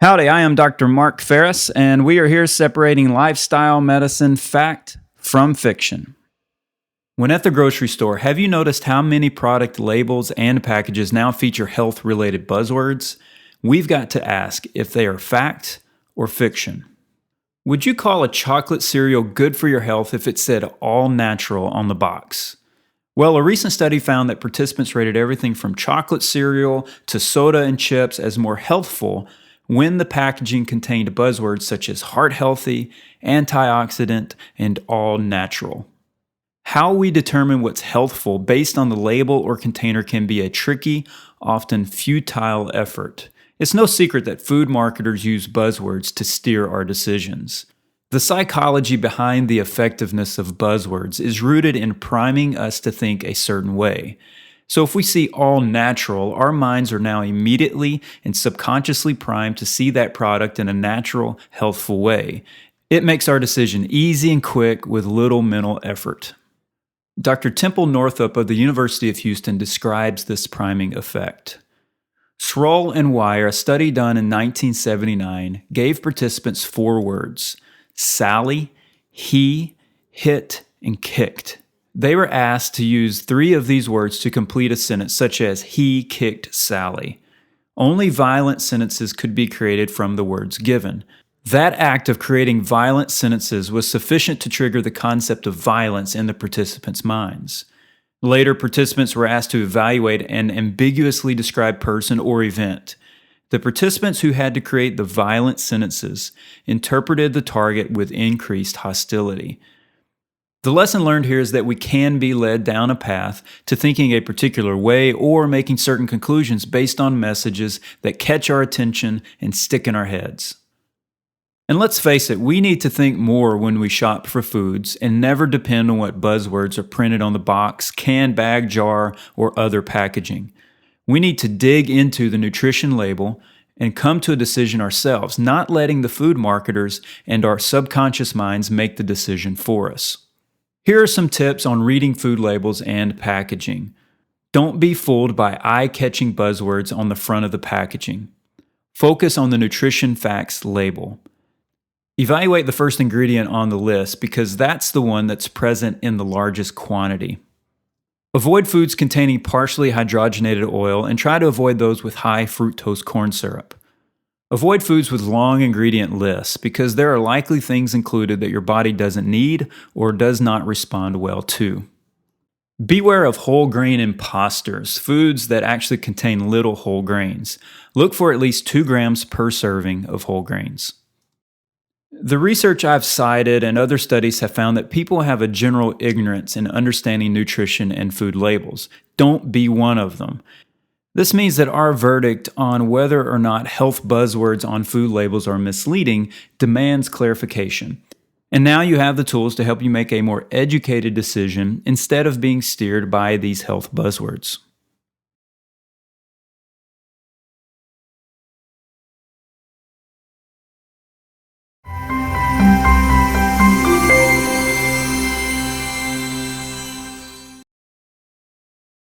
Howdy, I am Dr. Mark Faries, and we are here separating lifestyle medicine fact from fiction. When at the grocery store, have you noticed how many product labels and packages now feature health-related buzzwords? We've got to ask if they are fact or fiction. Would you call a chocolate cereal good for your health if it said all natural on the box? Well, a recent study found that participants rated everything from chocolate cereal to soda and chips as more healthful when the packaging contained buzzwords such as heart healthy, antioxidant, and all natural. How we determine what's healthful based on the label or container can be a tricky, often futile effort. It's no secret that food marketers use buzzwords to steer our decisions. The psychology behind the effectiveness of buzzwords is rooted in priming us to think a certain way. So if we see all natural, our minds are now immediately and subconsciously primed to see that product in a natural, healthful way. It makes our decision easy and quick with little mental effort. Dr. Temple Northup of the University of Houston describes this priming effect. Sroll and Wire, a study done in 1979, gave participants 4 words: Sally, he, hit, and kicked. They were asked to use 3 of these words to complete a sentence, such as, he kicked Sally. Only violent sentences could be created from the words given. That act of creating violent sentences was sufficient to trigger the concept of violence in the participants' minds. Later, participants were asked to evaluate an ambiguously described person or event. The participants who had to create the violent sentences interpreted the target with increased hostility. The lesson learned here is that we can be led down a path to thinking a particular way or making certain conclusions based on messages that catch our attention and stick in our heads. And let's face it, we need to think more when we shop for foods and never depend on what buzzwords are printed on the box, can, bag, jar, or other packaging. We need to dig into the nutrition label and come to a decision ourselves, not letting the food marketers and our subconscious minds make the decision for us. Here are some tips on reading food labels and packaging. Don't be fooled by eye-catching buzzwords on the front of the packaging. Focus on the nutrition facts label. Evaluate the first ingredient on the list because that's the one that's present in the largest quantity. Avoid foods containing partially hydrogenated oil and try to avoid those with high fructose corn syrup. Avoid foods with long ingredient lists because there are likely things included that your body doesn't need or does not respond well to. Beware of whole grain imposters, foods that actually contain little whole grains. Look for at least 2 grams per serving of whole grains. The research I've cited and other studies have found that people have a general ignorance in understanding nutrition and food labels. Don't be one of them. This means that our verdict on whether or not health buzzwords on food labels are misleading demands clarification. And now you have the tools to help you make a more educated decision instead of being steered by these health buzzwords.